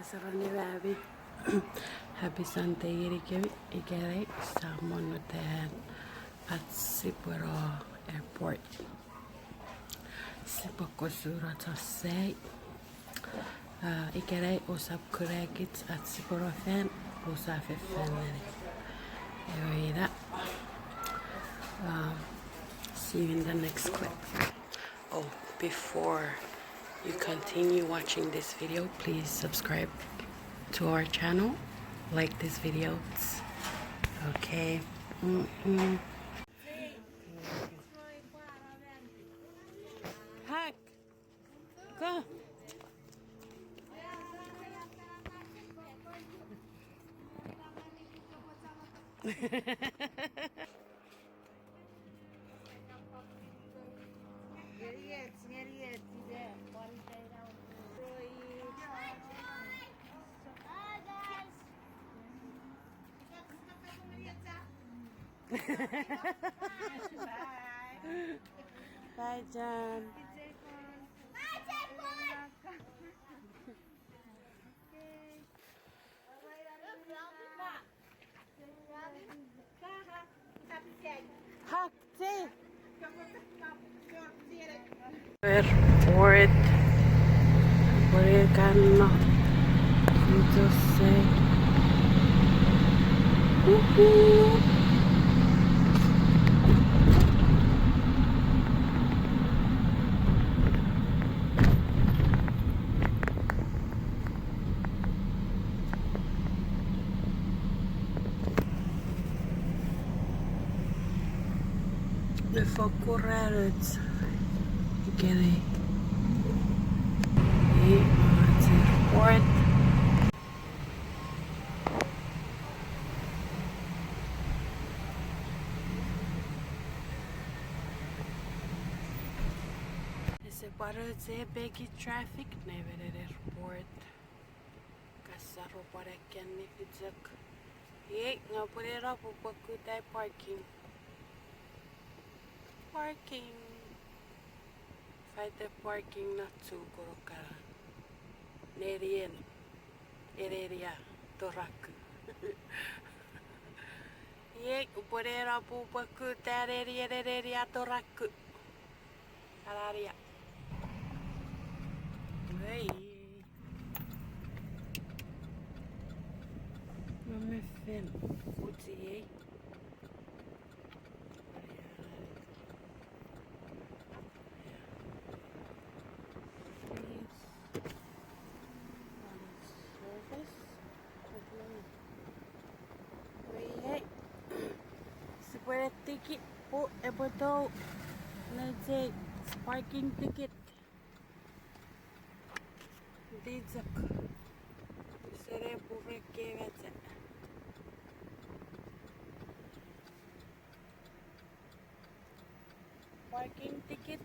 Sarani vävi. Happy Sunday irikevi ikerei saamonnuten Atsipuro Airport. Sipokkosuuratsei. Ikerei usap kurekits Atsipuro fan usafeffanneri. Eoida. See you in the next clip. Oh, before you continue watching this video, please subscribe to our channel, like this video. Okay. Hack, go. Bye, John. Hack, say. Airport. Oregano. Say. Me får correr ut. Ikerei. Airport. Se parățe begi traffic nevere airport. Kasaro parekken ni fitzak. Ei, ngapurera pupakutai parking. Parking. Faite parking na tsukurokara. Nerien. Ereria. Toraku. Ei, upurera pupakutai ereria toraku. Kararia. Hey. Vad med film? Fotsi. Se puede ticket po epoto na parking ticket. Dizak. Sere burrekevetse. Parking ticket.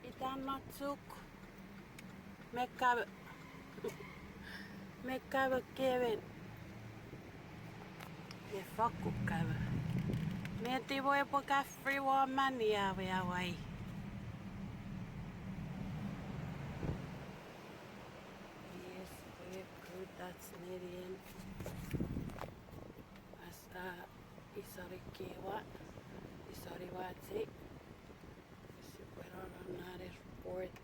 Itanatsuk. Mekkav. Mekkav keven. Me fakkukav. Mieti voi poka free woman ja vai. That's Canadian. Hasta Isarikiwa. Isariwatsi. Si fueron a un airport.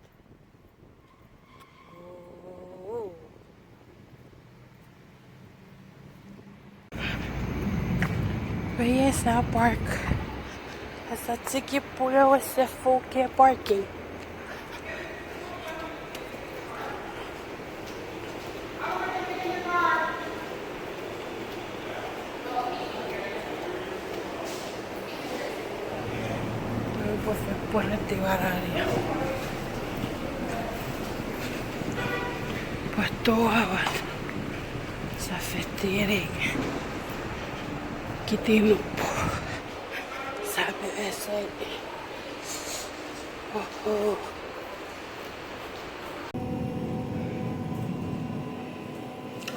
Oh. Belleza Park. Hasta Tsikipuyo se fuke parking. Por activar área. Pues todo avan. Safettiering. Kitinuppu. Sabe ese. Oh.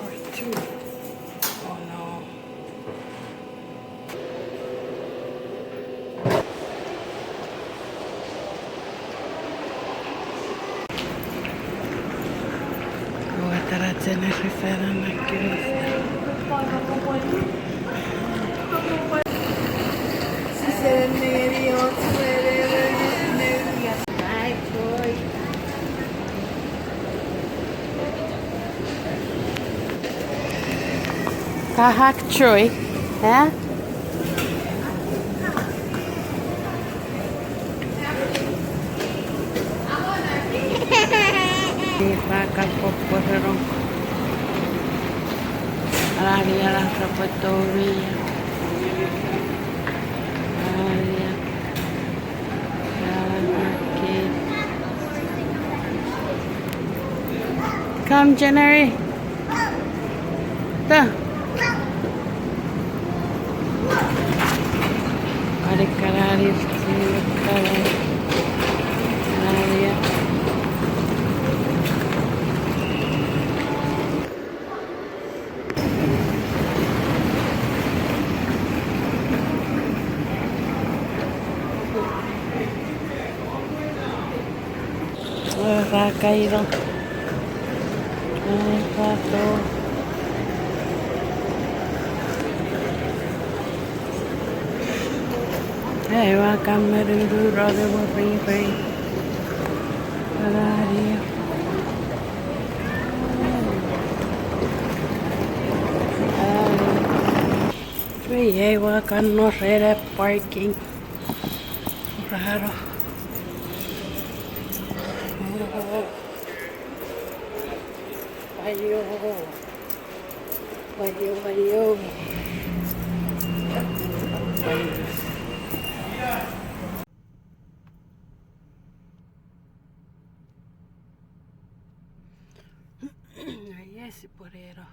Or two. Oh no. Taratsene rifera nakkivi. Kahak Troy, eh? Pakai popcorn. Lari lah sapotowi. Come, January. Tuh. Adik-adik lari. Ha caído. Pato. Va a cambiar el duro de borribe. Va a conocer el parking. Raro. Bayo. Ahí es porero.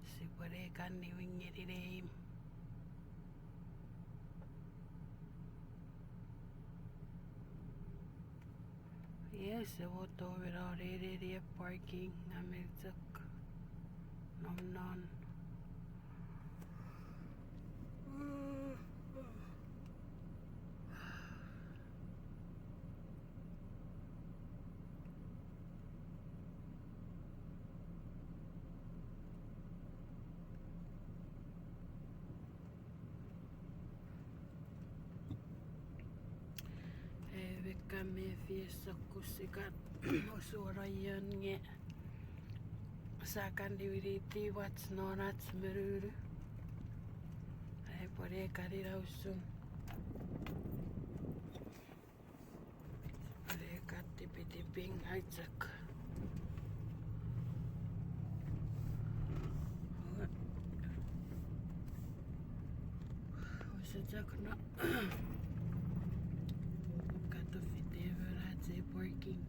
Si pore kan ni wingi di. Yes, se votó ver area parking. Namilzak. Non. Kami fiesta kusikat usurayan nge sakan diwiriti what's not meruru ay pore karira usun pore kat tipi-tiping ajak usajak na working.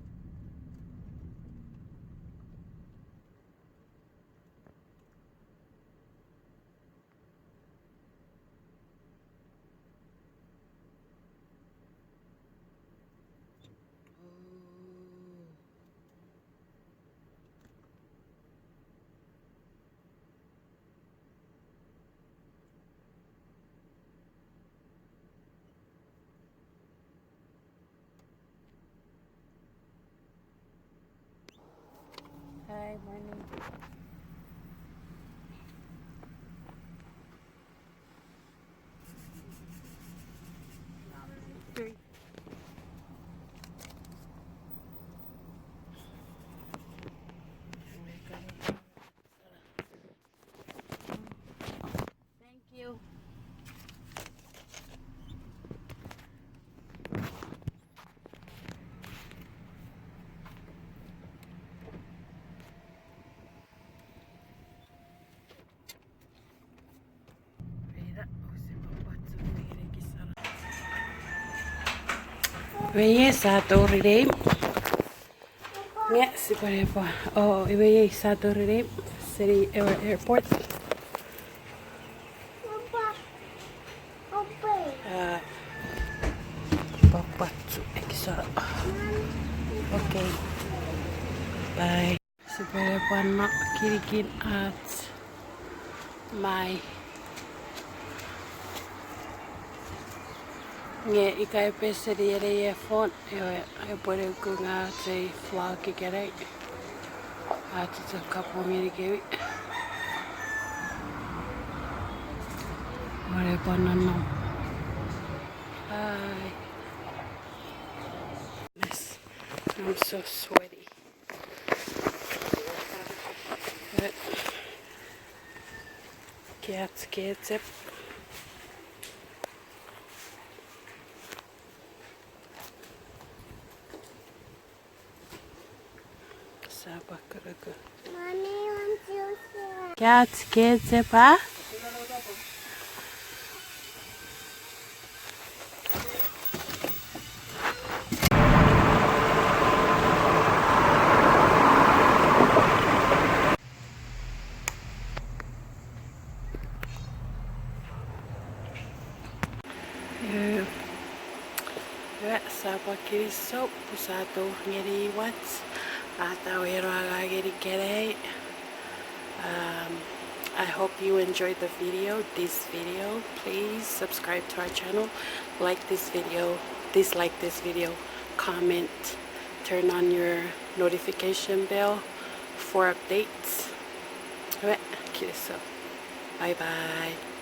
Hi, morning. Thank you. Veye Saturday. Yeah, si pare pa. Oh, veye Saturday City Airport. Papatsu eksara. Okay. Bye. Si pare pa na kirikin at my Nge ikai peseri ere e font e pore ku ngā te flower ki kerei. It's a couple mirikewi. Ore banana. Hi. Yes. I'm so sweaty. But cats gets it. Mommy wants you here. Cats gets it, pa? Sapa kiri soap, pusato ngeri wats, atau eroaga geri kerei. I hope you enjoyed the video, this video. Please subscribe to our channel, like this video, dislike this video, comment, turn on your notification bell for updates. Alright, bye bye.